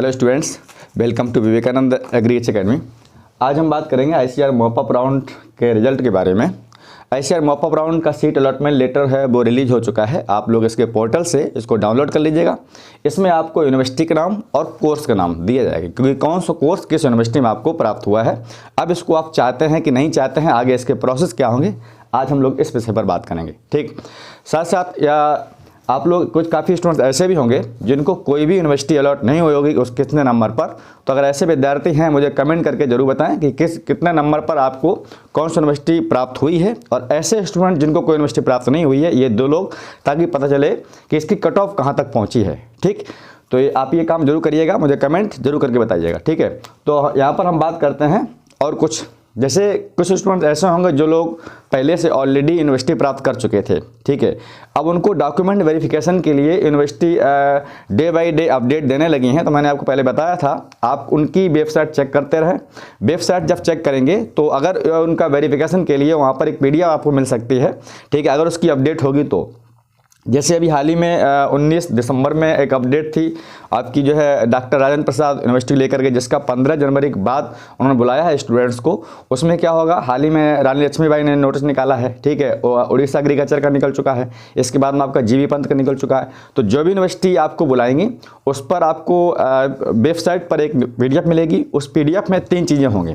Hello students, welcome to Vivekananda agri academy. आज हम बात करेंगे आईसीआर मॉपअप राउंड के रिजल्ट के बारे में। आईसीआर मॉपअप राउंड का सीट अलॉटमेंट लेटर है वो रिलीज हो चुका है। आप लोग इसके पोर्टल से इसको डाउनलोड कर लीजिएगा। इसमें आपको यूनिवर्सिटी का नाम और कोर्स का नाम दिया जाएगा, क्योंकि कौन सा कोर्स किस यूनिवर्सिटी में आपको प्राप्त हुआ है। अब इसको आप चाहते हैं कि नहीं चाहते हैं, आगे इसके प्रोसेस क्या होंगे, आज हम लोग इस विषय पर बात करेंगे। ठीक, साथ साथ या आप लोग कुछ काफ़ी स्टूडेंट्स ऐसे भी होंगे जिनको कोई भी यूनिवर्सिटी अलॉट नहीं हुई होगी उस कितने नंबर पर। तो अगर ऐसे विद्यार्थी हैं, मुझे कमेंट करके जरूर बताएं कि कितने नंबर पर आपको कौन सी यूनिवर्सिटी प्राप्त हुई है। और ऐसे स्टूडेंट जिनको कोई यूनिवर्सिटी प्राप्त नहीं हुई है, ये दो लोग, ताकि पता चले कि इसकी कट ऑफ कहाँ तक पहुँची है। ठीक, तो आप ये काम जरूर करिएगा, मुझे कमेंट जरूर करके बताइएगा। ठीक है, तो यहाँ पर हम बात करते हैं और कुछ, जैसे कुछ स्टूडेंट्स ऐसे होंगे जो लोग पहले से ऑलरेडी यूनिवर्सिटी प्राप्त कर चुके थे। ठीक है, अब उनको डॉक्यूमेंट वेरिफिकेशन के लिए university day by day update देने लगी हैं। तो मैंने आपको पहले बताया था, आप उनकी वेबसाइट चेक करते रहें। वेबसाइट जब चेक करेंगे तो अगर उनका वेरिफिकेशन के लिए वहाँ पर एक PDF आपको मिल सकती है। ठीक है, अगर उसकी अपडेट होगी तो, जैसे अभी हाल ही में 19 दिसंबर में एक अपडेट थी आपकी, जो है डॉक्टर राजेंद्र प्रसाद यूनिवर्सिटी लेकर के, जिसका 15 जनवरी के बाद उन्होंने बुलाया है स्टूडेंट्स को। उसमें क्या होगा, हाल ही में रानी लक्ष्मीबाई ने नोटिस निकाला है। ठीक है, उड़ीसा एग्रीकल्चर का निकल चुका है, इसके बाद में आपका जीबी पंत का निकल चुका है। तो जो भी यूनिवर्सिटी आपको बुलाएंगी उस पर आपको वेबसाइट पर एक PDF मिलेगी। उस PDF में 3 चीज़ें होंगी।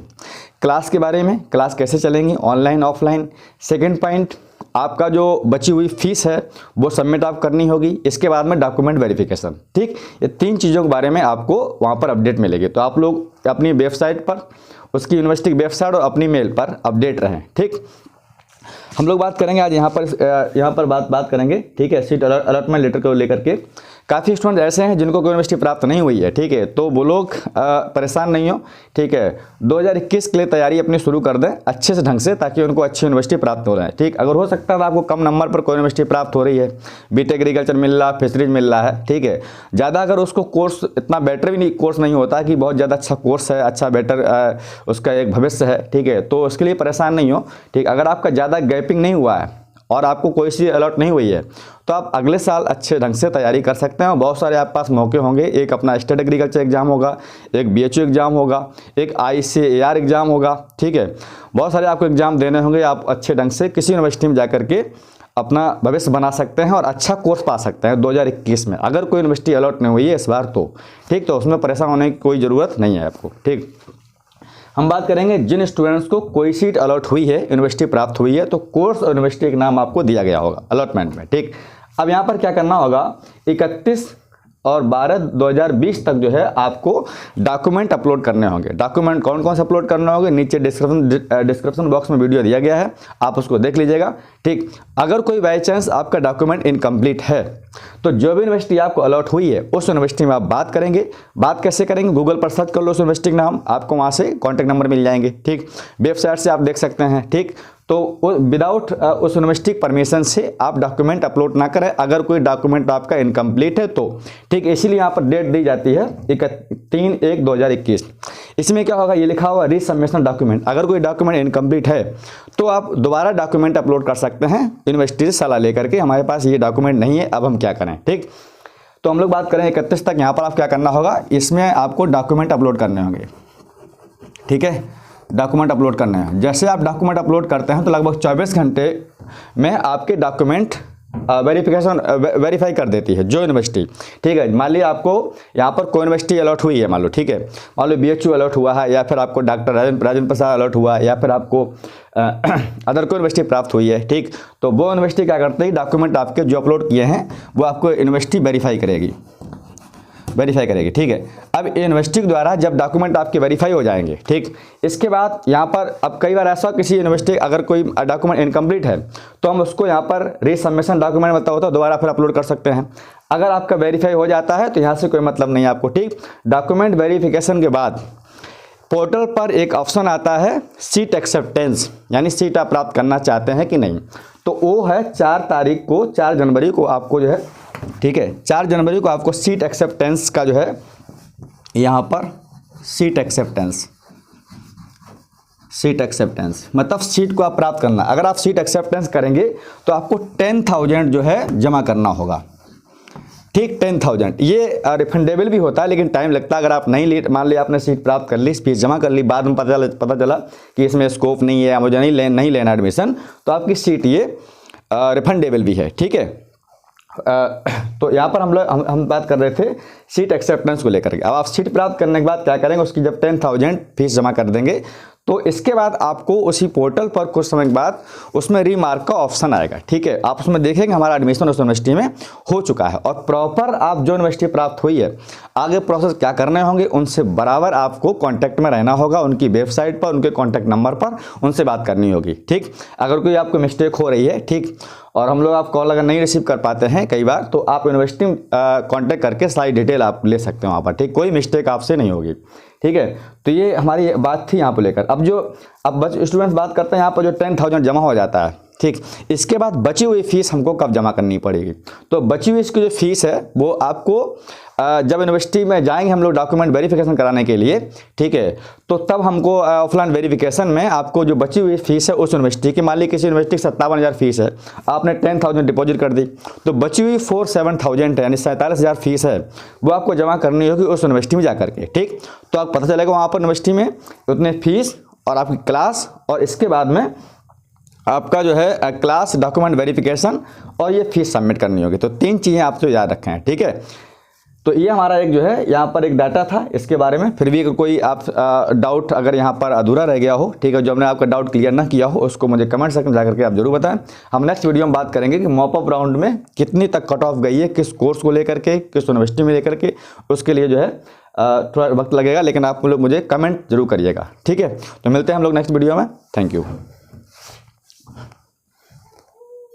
क्लास के बारे में, क्लास कैसे चलेंगी, ऑनलाइन ऑफलाइन। सेकेंड पॉइंट, आपका जो बची हुई फीस है वो सबमिट आप करनी होगी। इसके बाद में डॉक्यूमेंट वेरिफिकेशन। ठीक, ये 3 चीज़ों के बारे में आपको वहाँ पर अपडेट मिलेगी। तो आप लोग अपनी वेबसाइट पर, उसकी यूनिवर्सिटी की वेबसाइट और अपनी मेल पर अपडेट रहें। ठीक, हम लोग बात करेंगे आज यहाँ पर बात करेंगे। ठीक है, सीट अलॉटमेंट लेटर को लेकर के काफ़ी स्टूडेंट ऐसे हैं जिनको कोई यूनिवर्सिटी प्राप्त नहीं हुई है। ठीक है, तो वो लोग परेशान नहीं हो। ठीक है, 2021 के लिए तैयारी अपनी शुरू कर दें अच्छे से ढंग से, ताकि उनको अच्छी यूनिवर्सिटी प्राप्त हो रहा है। ठीक, अगर हो सकता है आपको कम नंबर पर कोई यूनिवर्सिटी प्राप्त हो रही है, बीटेक एग्रीकल्चर मिल रहा, फिशरीज मिल रहा है। ठीक है, ज़्यादा अगर उसको कोर्स इतना बेटर भी नहीं कोर्स नहीं होता कि बहुत ज़्यादा अच्छा कोर्स है, अच्छा बेटर उसका एक भविष्य है। ठीक है, तो उसके लिए परेशान नहीं हो। ठीक, अगर आपका ज़्यादा गैपिंग नहीं हुआ है और आपको कोई सी अलॉट नहीं हुई है, तो आप अगले साल अच्छे ढंग से तैयारी कर सकते हैं। बहुत सारे आपके पास मौके होंगे। एक अपना स्टेट एग्रीकल्चर एग्जाम होगा, एक BHU एग्जाम होगा, एक ICAR एग्जाम होगा। ठीक है, बहुत सारे आपको एग्जाम देने होंगे। आप अच्छे ढंग से किसी यूनिवर्सिटी में जाकर के अपना भविष्य बना सकते हैं और अच्छा कोर्स पा सकते हैं 2021 में। अगर कोई यूनिवर्सिटी अलॉट नहीं हुई है इस बार तो ठीक, तो उसमें परेशान होने की कोई ज़रूरत नहीं है आपको। ठीक, हम बात करेंगे जिन स्टूडेंट्स को कोई सीट अलॉट हुई है, यूनिवर्सिटी प्राप्त हुई है, तो कोर्स और यूनिवर्सिटी का नाम आपको दिया गया होगा अलॉटमेंट में। ठीक, अब यहाँ पर क्या करना होगा, 31 और 12/2020 तक जो है आपको डॉक्यूमेंट अपलोड करने होंगे। डॉक्यूमेंट कौन कौन से अपलोड करने होंगे, नीचे डिस्क्रिप्शन बॉक्स में वीडियो दिया गया है, आप उसको देख लीजिएगा। ठीक, अगर कोई बाई चांस आपका डॉक्यूमेंट इनकम्प्लीट है तो जो भी यूनिवर्सिटी आपको अलॉट हुई है उस यूनिवर्सिटी में आप बात करेंगे। बात कैसे करेंगे, गूगल पर सर्च कर लो उस यूनिवर्सिटी का नाम, आपको वहाँ से कॉन्टैक्ट नंबर मिल जाएंगे। ठीक, वेबसाइट से आप देख सकते हैं। ठीक, तो विदाउट उस यूनिवर्सिटी परमिशन से आप डॉक्यूमेंट अपलोड ना करें अगर कोई डॉक्यूमेंट आपका इनकम्प्लीट है तो। ठीक, इसीलिए यहाँ पर डेट दी जाती है 3/1/2021। इसमें क्या होगा, ये लिखा हुआ रीसबमिशन डॉक्यूमेंट। अगर कोई डॉक्यूमेंट इनकम्प्लीट है तो आप दोबारा डॉक्यूमेंट अपलोड कर सकते हैं यूनिवर्सिटी से सलाह लेकर के, हमारे पास ये डॉक्यूमेंट नहीं है, अब हम क्या करें। ठीक, तो हम लोग बात करें 31 तक। यहाँ पर आप क्या करना होगा, इसमें आपको डॉक्यूमेंट अपलोड करने होंगे। ठीक है, डॉक्यूमेंट अपलोड करने हैं। जैसे आप डॉक्यूमेंट अपलोड करते हैं तो लगभग 24 घंटे में आपके डॉक्यूमेंट वेरीफाई कर देती है जो यूनिवर्सिटी। ठीक है, मान लीजिए आपको यहाँ पर कोई यूनिवर्सिटी अलॉट हुई है, मान लो। ठीक है, मान लो BHU अलॉट हुआ है, या फिर आपको डॉक्टर राजेंद्र प्रसाद अलॉट हुआ है, या फिर आपको अदर कोई यूनिवर्सिटी प्राप्त हुई है। ठीक, तो वो यूनिवर्सिटी क्या करते हैं, डॉक्यूमेंट आपके जो अपलोड किए हैं वो आपको यूनिवर्सिटी वेरीफाई करेगी। ठीक है, अब यूनिवर्सिटी के द्वारा जब डॉक्यूमेंट आपके वेरीफाई हो जाएंगे, ठीक, इसके बाद यहाँ पर अब कई बार ऐसा किसी यूनिवर्सिटी अगर कोई डॉक्यूमेंट इनकम्प्लीट है तो हम उसको यहाँ पर रीसबमिशन डॉक्यूमेंट मतलब होता है, दोबारा फिर अपलोड कर सकते हैं। अगर आपका वेरीफाई हो जाता है तो यहाँ से कोई मतलब नहीं है आपको। ठीक, डॉक्यूमेंट वेरिफिकेशन के बाद पोर्टल पर एक ऑप्शन आता है सीट एक्सेप्टेंस, यानी सीट आप प्राप्त करना चाहते हैं कि नहीं। तो वो है 4 जनवरी को आपको जो है, ठीक है, 4 जनवरी को आपको सीट एक्सेप्टेंस का जो है यहाँ पर सीट एक्सेप्टेंस मतलब सीट को आप प्राप्त करना। अगर आप सीट एक्सेप्टेंस करेंगे तो आपको 10,000 जो है जमा करना होगा। ठीक 10,000 ये रिफंडेबल भी होता है, लेकिन टाइम लगता है। अगर आप नहीं मान लिया आपने सीट प्राप्त कर ली, फीस जमा कर ली, बाद में पता चला कि इसमें स्कोप नहीं है, मुझे नहीं लेना एडमिशन, तो आपकी सीट ये रिफंडेबल भी है। ठीक है, तो यहाँ पर हम बात कर रहे थे सीट एक्सेप्टेंस को लेकर के। अब आप सीट प्राप्त करने के बाद क्या करेंगे, उसकी जब 10,000 फीस जमा कर देंगे तो इसके बाद आपको उसी पोर्टल पर कुछ समय के बाद उसमें रीमार्क का ऑप्शन आएगा। ठीक है, आप उसमें देखेंगे हमारा एडमिशन उस यूनिवर्सिटी में हो चुका है, और प्रॉपर आप जो यूनिवर्सिटी प्राप्त हुई है आगे प्रोसेस क्या करने होंगे, उनसे बराबर आपको कांटेक्ट में रहना होगा, उनकी वेबसाइट पर, उनके कॉन्टैक्ट नंबर पर उनसे बात करनी होगी। ठीक, अगर कोई आपको मिस्टेक हो रही है, ठीक, और हम लोग आप कॉल अगर नहीं रिसीव कर पाते हैं कई बार, तो आप यूनिवर्सिटी कांटेक्ट करके सारी डिटेल आप ले सकते हो वहाँ पर। ठीक, कोई मिस्टेक आपसे नहीं होगी। ठीक है, तो ये हमारी बात थी यहाँ पर लेकर। अब स्टूडेंट्स बात करते हैं यहाँ पर जो 10,000 जमा हो जाता है, ठीक, इसके बाद बची हुई फीस हमको कब जमा करनी पड़ेगी। तो बची हुई इसकी जो फीस है वो आपको जब यूनिवर्सिटी में जाएंगे हम लोग डॉक्यूमेंट वेरिफिकेशन कराने के लिए, ठीक है, तो तब हमको ऑफलाइन वेरिफिकेशन में आपको जो बची हुई फीस है उस यूनिवर्सिटी की, मान ली किसी यूनिवर्सिटी की 57,000 फीस है, आपने 10,000 डिपॉजिट कर दी, तो बची हुई 47,000 यानी 47,000 फीस है वो आपको जमा करनी होगी उस यूनिवर्सिटी में जाकर के। ठीक, तो आपको पता चलेगा वहाँ पर यूनिवर्सिटी में उतने फीस और आपकी क्लास, और इसके बाद में आपका जो है क्लास, डॉक्यूमेंट वेरिफिकेशन और ये फीस सबमिट करनी होगी। तो 3 चीज़ें आपको याद रखें हैं। ठीक है, तो ये हमारा एक जो है यहाँ पर एक डाटा था इसके बारे में। फिर भी अगर कोई आप डाउट अगर यहाँ पर अधूरा रह गया हो, ठीक है, जो हमने आपका डाउट क्लियर ना किया हो, उसको मुझे कमेंट सेक्शन में जाकर के आप जरूर बताएं। हम नेक्स्ट वीडियो में बात करेंगे कि मॉप अप राउंड में कितनी तक कट ऑफ गई है, किस कोर्स को लेकर के, किस यूनिवर्सिटी में लेकर के, उसके लिए जो है थोड़ा वक्त लगेगा, लेकिन आप लोग मुझे कमेंट जरूर करिएगा। ठीक है, तो मिलते हैं हम लोग नेक्स्ट वीडियो में। Thank you.